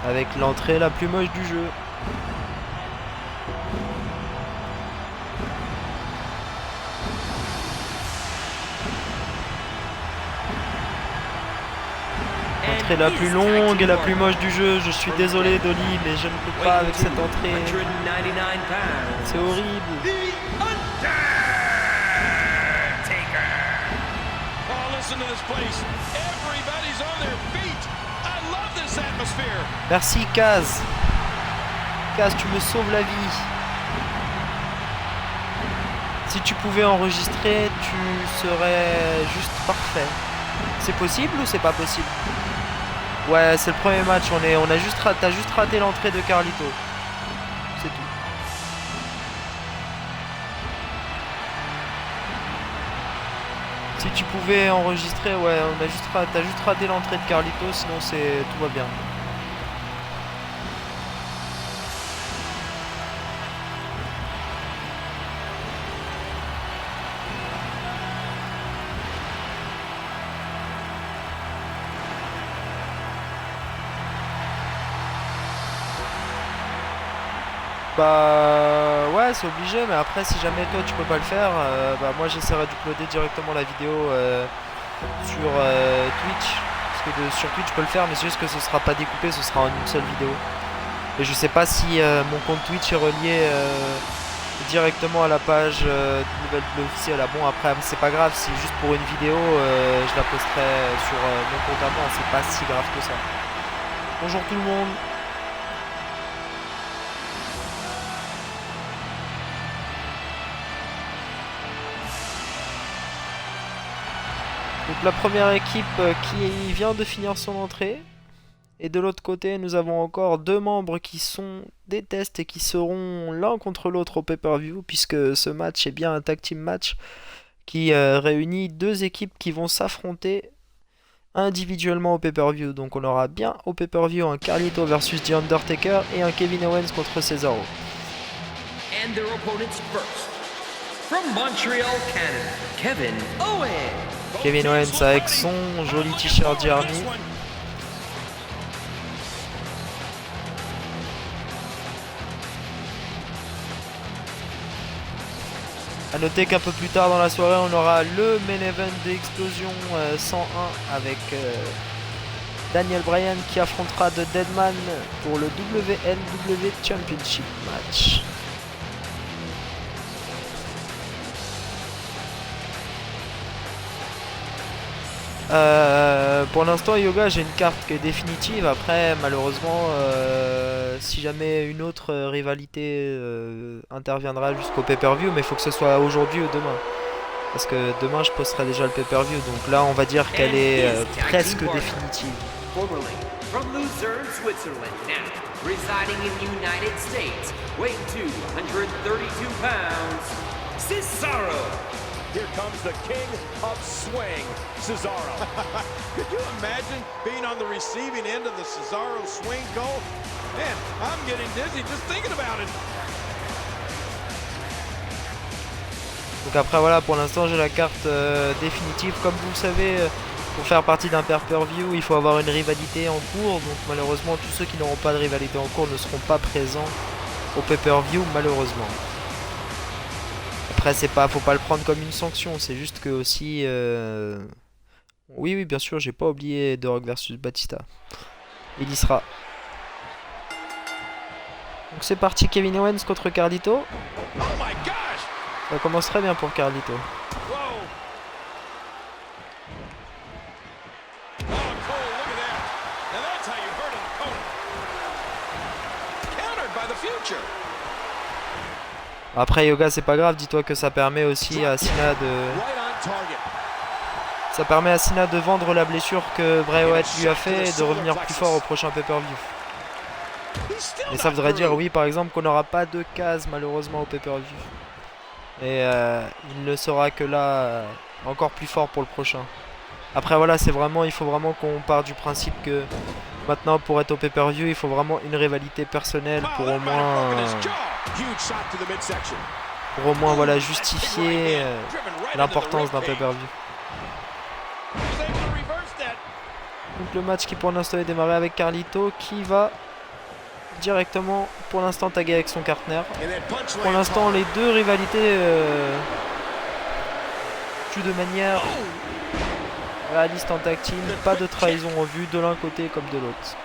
Avec l'entrée la plus moche du jeu. L'entrée la plus longue et la plus moche du jeu. Je suis désolé Dolly, mais je ne peux pas avec cette entrée. C'est horrible. Merci Kaz. Kaz, tu me sauves la vie. Si tu pouvais enregistrer, tu serais juste parfait. C'est possible ou c'est pas possible? Ouais, c'est le premier match. T'as juste raté l'entrée de Carlito. C'est tout. Si tu pouvais enregistrer, ouais, t'as juste raté l'entrée de Carlito, sinon tout va bien. Bah ouais, c'est obligé, mais après si jamais toi tu peux pas le faire, bah moi j'essaierai d'uploader directement la vidéo sur Twitch. Parce que sur Twitch je peux le faire, mais c'est juste que ce sera pas découpé, ce sera en une seule vidéo. Et je sais pas si mon compte Twitch est relié directement à la page du Nouvelle Bleu officiel. Ah bon, après c'est pas grave, si juste pour une vidéo je la posterai sur mon compte à moi, c'est pas si grave que ça. Bonjour tout le monde. Donc la première équipe qui vient de finir son entrée. Et de l'autre côté, nous avons encore deux membres qui sont des tests et qui seront l'un contre l'autre au pay-per-view, puisque ce match est bien un tag team match qui réunit deux équipes qui vont s'affronter individuellement au pay-per-view. Donc on aura bien au pay-per-view un Carlito versus The Undertaker et un Kevin Owens contre Cesaro. And their opponents first. From Montreal, Canada, Kevin Owens. Kevin Owens avec son joli t-shirt Jeremy. A noter qu'un peu plus tard dans la soirée, on aura le main event d'Explosion 101 avec Daniel Bryan qui affrontera The Deadman pour le WNW Championship match. Pour l'instant, Yoga, j'ai une carte qui est définitive. Après, malheureusement, si jamais une autre rivalité interviendra jusqu'au pay-per-view, mais il faut que ce soit aujourd'hui ou demain. Parce que demain, je posterai déjà le pay-per-view. Donc là, on va dire qu'elle est presque définitive. From Lucerne, Switzerland, now residing in United States, weighing 232 pounds, Cesaro. Here comes the king of swing, Cesaro. Could you imagine being on the receiving end of the Cesaro swing, Cole? Man, I'm getting dizzy just thinking about it. Donc après voilà, pour l'instant j'ai la carte définitive. Comme vous le savez, pour faire partie d'un pay-per-view, il faut avoir une rivalité en cours. Donc malheureusement, tous ceux qui n'auront pas de rivalité en cours ne seront pas présents au pay-per-view, malheureusement. Après, faut pas le prendre comme une sanction, c'est juste que aussi... Oui, bien sûr, j'ai pas oublié The Rock versus Batista. Il y sera. Donc c'est parti, Kevin Owens contre Carlito. Ça commence très bien pour Carlito. Après Yoga, c'est pas grave, dis-toi que ça permet aussi à Cena de... Ça permet à Cena de vendre la blessure que Bray Wyatt lui a fait et de revenir plus fort au prochain pay-per-view. Et ça voudrait dire, oui, par exemple, qu'on n'aura pas de case malheureusement au pay-per-view. Et il ne sera que là encore plus fort pour le prochain. Après voilà, il faut vraiment qu'on parte du principe que maintenant pour être au pay-per-view, il faut vraiment une rivalité personnelle pour au moins voilà, justifier l'importance d'un pay-per-view. Donc le match qui pour l'instant est démarré avec Carlito qui va directement pour l'instant tagué avec son partenaire. Pour l'instant les deux rivalités jouent de manière réaliste en tag team, pas de trahison en vue de l'un côté comme de l'autre.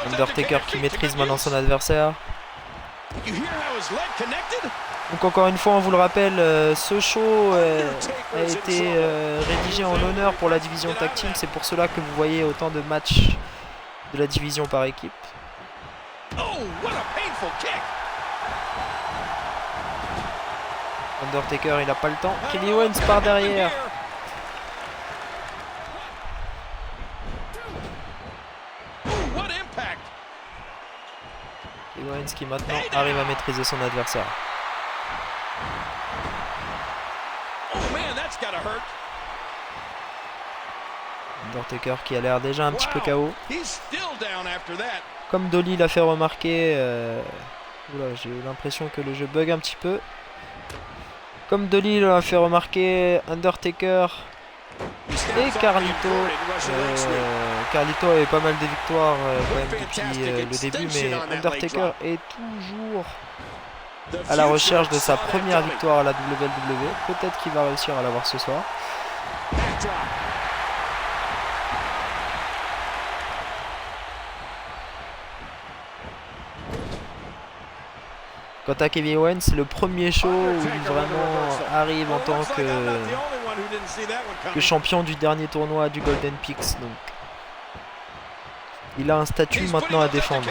Undertaker qui maîtrise maintenant son adversaire. Donc encore une fois on vous le rappelle, ce show a été rédigé en l'honneur pour la division tag team. C'est pour cela que vous voyez autant de matchs de la division par équipe. Undertaker il a pas le temps. Kevin Owens par derrière. Kevin Owens qui maintenant arrive à maîtriser son adversaire. Undertaker qui a l'air déjà un petit peu KO. Comme Dolly l'a fait remarquer, oula, j'ai l'impression que le jeu bug un petit peu. Comme Dolly l'a fait remarquer, Undertaker et Carlito. Carlito avait pas mal de victoires quand même depuis le début, mais Undertaker est toujours à la recherche de sa première victoire à la WWE. Peut-être qu'il va réussir à l'avoir ce soir. Quant à Kevin Owens, c'est le premier show où il vraiment arrive en tant que champion du dernier tournoi du Golden Peaks. Donc, il a un statut maintenant à défendre.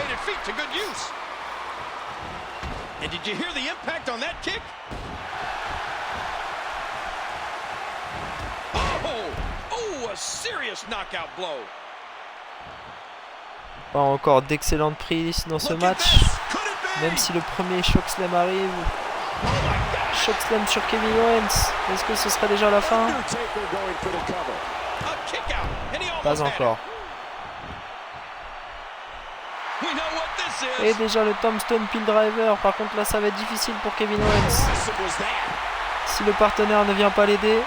Pas encore d'excellentes prises dans ce match. Même si le premier chokeslam arrive. Chokeslam sur Kevin Owens. Est-ce que ce serait déjà la fin? Pas encore. Et déjà le Tombstone Pile Driver. Par contre là ça va être difficile pour Kevin Owens. Si le partenaire ne vient pas l'aider.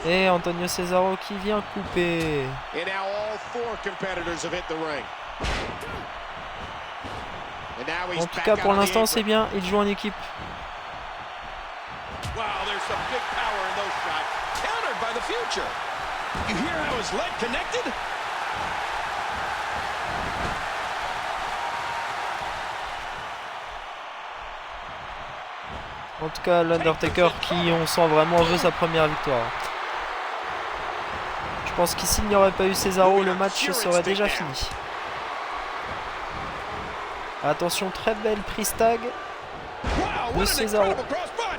Et Antonio Cesaro qui vient couper. En tout cas pour l'instant c'est bien, il joue en équipe. En tout cas l'Undertaker qui on sent vraiment veut sa première victoire. Je pense qu'ici il n'y aurait pas eu Cesaro, le match serait déjà fini. Attention, très belle prise tag de Cesaro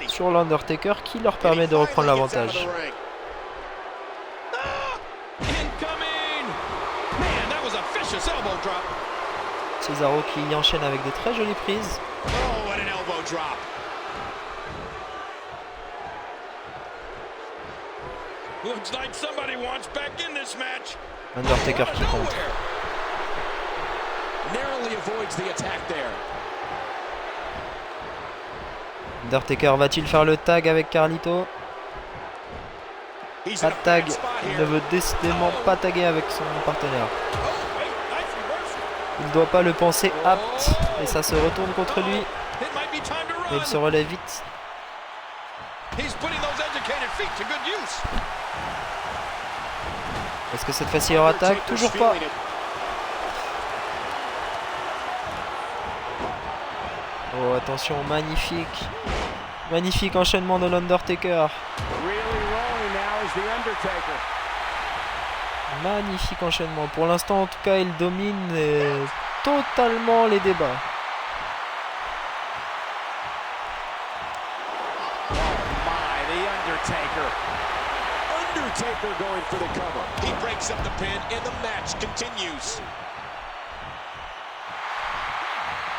sur l'Undertaker qui leur permet de reprendre l'avantage. Cesaro qui enchaîne avec des très jolies prises. Undertaker qui contre. Undertaker va-t-il faire le tag avec Carlito? Pas de tag, il ne veut décidément pas taguer avec son partenaire. Il ne doit pas le penser apte et ça se retourne contre lui. Mais il se relève vite. Est-ce que cette fois-ci il y aura tag? Toujours pas. Oh attention, magnifique. Magnifique enchaînement de l'Undertaker. Magnifique enchaînement. Pour l'instant en tout cas il domine totalement les débats. Undertaker going for the cover. He breaks up the pin and the match continues.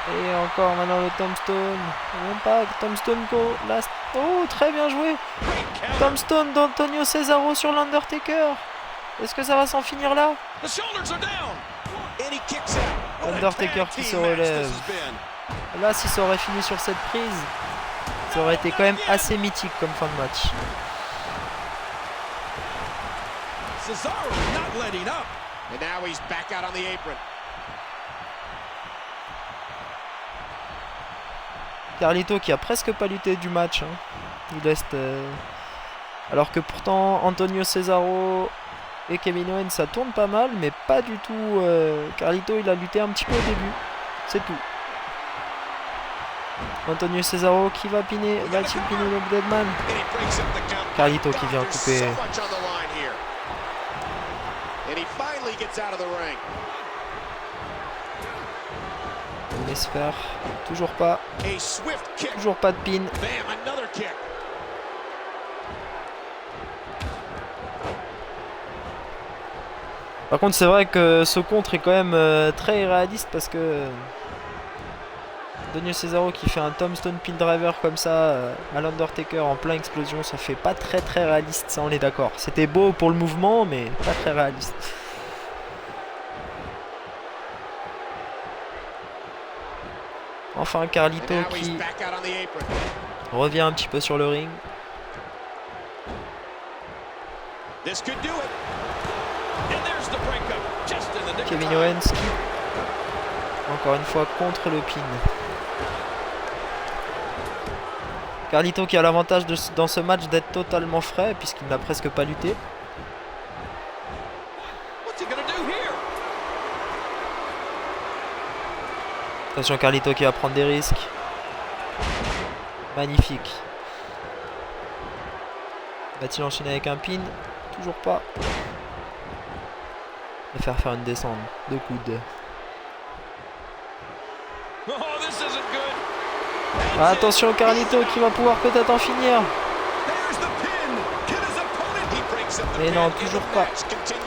Et encore maintenant le Tombstone. Impact, Tombstone go. Last. Oh, très bien joué. Tombstone d'Antonio Cesaro sur l'Undertaker. Est-ce que ça va s'en finir là? Undertaker qui se relève. Là, si ça aurait fini sur cette prise, ça aurait été quand même assez mythique comme fin de match. Cesaro not letting up. And now he's back out on the apron. Carlito qui a presque pas lutté du match. Hein. Il laisse. Alors que pourtant Antonio Cesaro et Kevin Owens ça tourne pas mal, mais pas du tout. Carlito il a lutté un petit peu au début. C'est tout. Antonio Cesaro qui va piner. Va-t-il piner le Deadman? Carlito qui vient couper. On espère. Toujours pas. Toujours pas de pin. Par contre c'est vrai que ce contre est quand même très irréaliste parce que Antonio Cesaro qui fait un tombstone pile driver comme ça à l'Undertaker en plein explosion, ça fait pas très réaliste, ça on est d'accord. C'était beau pour le mouvement mais pas très réaliste. Enfin Carlito qui revient un petit peu sur le ring. Kevin Owens qui encore une fois contre le pin. Carlito qui a l'avantage dans ce match d'être totalement frais puisqu'il n'a presque pas lutté. Attention Carlito qui va prendre des risques. Magnifique. Va-t-il enchaîner avec un pin? Toujours pas. Et faire une descente de coude. Attention Carlito qui va pouvoir peut-être en finir. Mais non, toujours pas.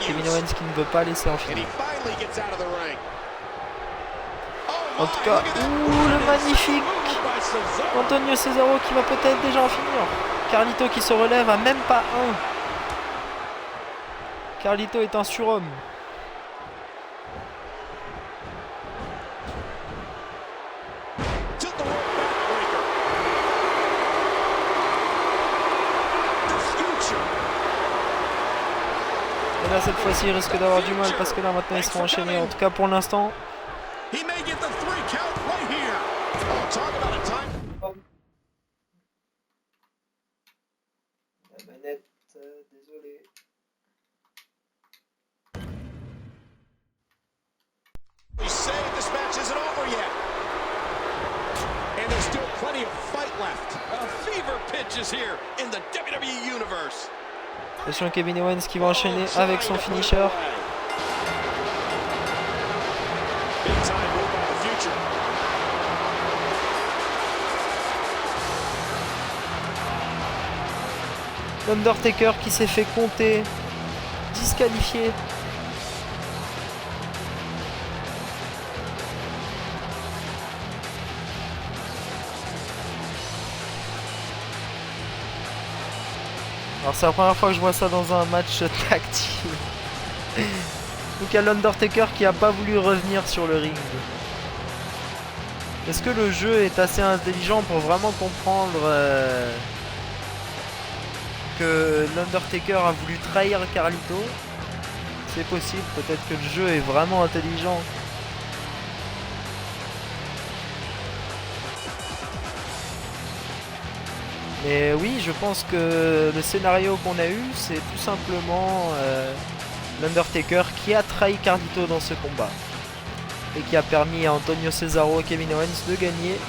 Kevin Owens qui ne veut pas laisser en finir. En tout cas, le magnifique Antonio Cesaro qui va peut-être déjà en finir. Carlito qui se relève à même pas un. Carlito est un surhomme. Et là cette fois-ci il risque d'avoir du mal parce que là maintenant ils seront enchaînés. En tout cas pour l'instant. La manette, désolé. We say this match isn't over yet. And there's still plenty of fight left. A fever pitch is here in the WWE Universe. Attention Kevin Owens qui va enchaîner avec son finisher. L'Undertaker qui s'est fait compter, disqualifié. Alors c'est la première fois que je vois ça dans un match tag team. Donc il y a l'Undertaker qui a pas voulu revenir sur le ring. Est-ce que le jeu est assez intelligent pour vraiment comprendre que l'Undertaker a voulu trahir Carlito? C'est possible, peut-être que le jeu est vraiment intelligent. Mais oui, je pense que le scénario qu'on a eu, c'est tout simplement l'Undertaker qui a trahi Carlito dans ce combat. Et qui a permis à Antonio Cesaro et Kevin Owens de gagner